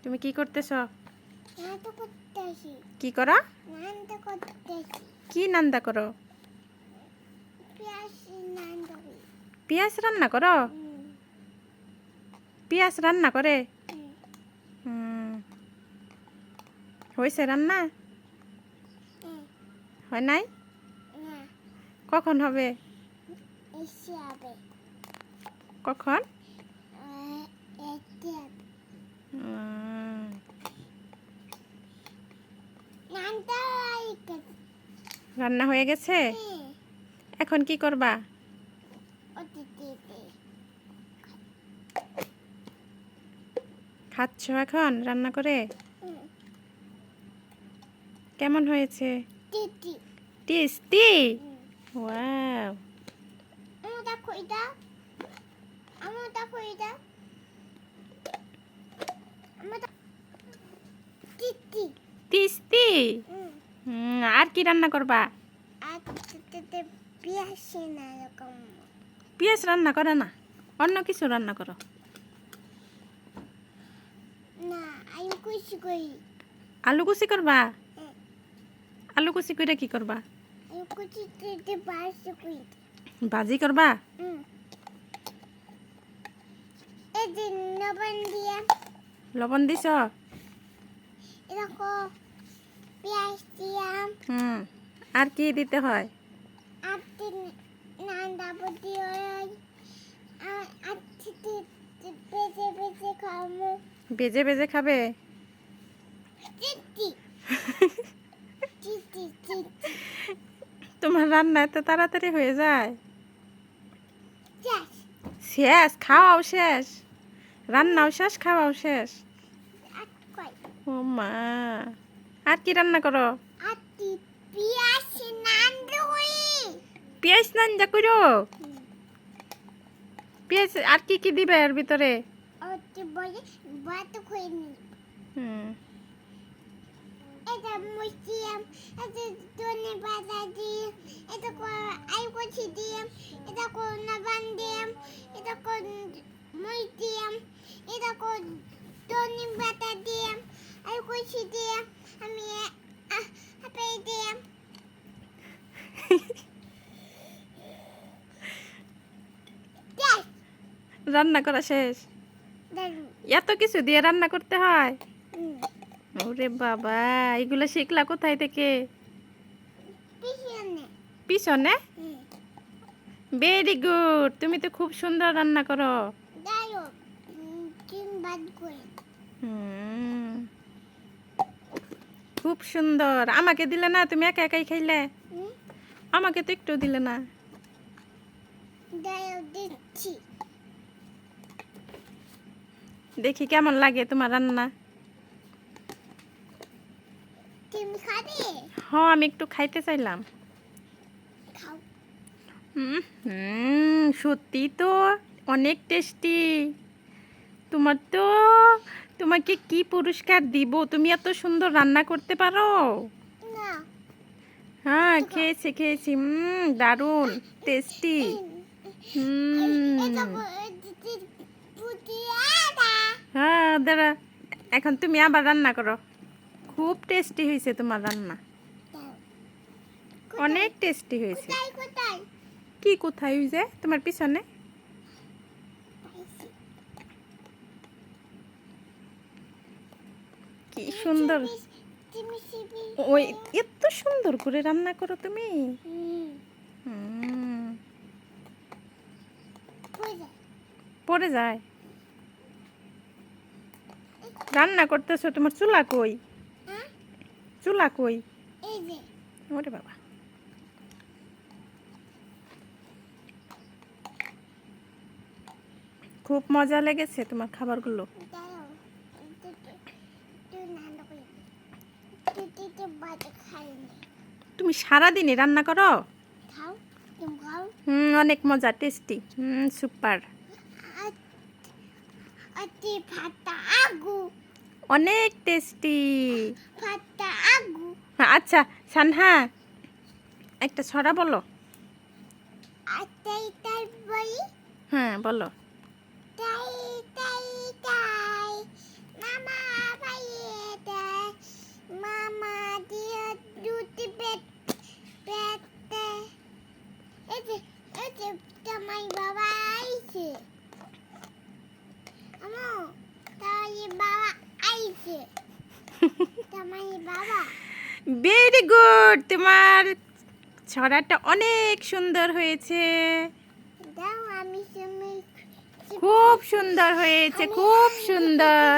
তুমি কি করতেছ? নান্দা করতেছি। কি করো? নান্দা করতেছি। কি নান্দা করো? পেঁয়াজ নান্দা করি। পেঁয়াজ রান্না করো? পেঁয়াজ রান্না করে? হয়েছে রান্না? হয় নাই? না, কখন হবে? এসে হবে। কখন? এতে হবে। উম, নান্দা হয়েছে। রান্না হয়ে গেছে? এখন কি করবা? অতিথিতে। খাচ্ছ এখন রান্না করে? কেমন হয়েছে? তিতি। টেস্টি? ওয়াও! আমার দেখো এটা। আমার দেখো এটা। আমার তিতি। টেস্টি? আর কি রান্না করবা? আর তিতিতে পেঁয়াজ না এরকম। পেঁয়াজ রান্না করে না, অন্য কিছু রান্না করো। না, আমি কুচি করি। আলু কুচি করবা? হ্যাঁ। আলু কুচি করে কি করবা? আমি কুচিতে বাড়ছে করি। ভাজি করবা? এই যে লবণ দিয়ে লবণ দিছ? এরকম পেঁয়াজ দিয়াম। আর কি দিতে হয়? আর নান্দা বুদ্ধি হয়। আর বেজে বেজে খাবো। বেজে বেজে খাবে? চিটি চিটি চিটি। তোমার রান্না এত তাড়াতাড়ি হয়ে যায়? শেষ। শেষ? খাওয়াও শেষ? রান্নাও শেষ, খাওয়াও শেষ? আর কই? ও মা! আর কি রান্না করো? আর পেঁয়াজ নান্দা করি। পেঁয়াজ নান্দা করো? পেঁয়াজ আর কি কি দিবে এর ভিতরে? ওতে বলে ভাত খুঁয়ে নি। এটা মুছিয়াম। এটা ধনে পাতা দিয়ে। এটা আলু কুচি দিয়ে। এটা লবণ দিয়ে। এটা মরিচ দিয়ে। এটা ধনে পাতা দিয়ে। আলু কুচি দিয়ে। আমি আপে দিয়ে। রান্না করা শেষ? এত কিছু দিয়ে রান্না করতে হয়? ওরে বাবা, এগুলো শিখলা কোথায় থেকে? পিছনে? ভেরি গুড, তুমি তো খুব সুন্দর রান্না করো। খুব সুন্দর। আমাকে দিলে না, তুমি একা একাই খাইলে। আমাকে তো একটু দিলে না। দেখি কেমন লাগে তোমার রান্না। হ্যাঁ, আমি একটু খাইতে চাইলাম। সত্যি তো অনেক টেস্টি। তোমাকে কি পুরস্কার দিব? তুমি এত সুন্দর রান্না করতে পারো। হ্যাঁ, খেয়েছি। দারুণ টেস্টি। হ্যাঁ, দাঁড়া, এখন তুমি আবার রান্না করো। খুব টেস্টি হয়েছে তোমার রান্না, অনেক টেস্টি হয়েছে। কি কোথায় হয়েছে? তোমার পিছনে। কি সুন্দর! ওই এত সুন্দর করে রান্না করো তুমি। পড়ে যায়। রান্না করতেছো, তোমার চুলা কই? চুলা কই? ওরে বাবা! খুব মজা লেগেছে তোমার খাবারগুলো। তুমি সারাদিনই রান্না করো? অনেক মজা, টেস্টি। সুপার। অনেক টেস্টি। আচ্ছা সানহা, একটা ছড়া বলো। হ্যাঁ, বলো। এই যে তোমার বাবা আইছে আমো তাই বাবা আইছে তোমার বাবা ভেরি গুড, তোমার ছড়াটা অনেক সুন্দর হয়েছে, দাও আমি তুমি খুব সুন্দর হয়েছে, খুব সুন্দর।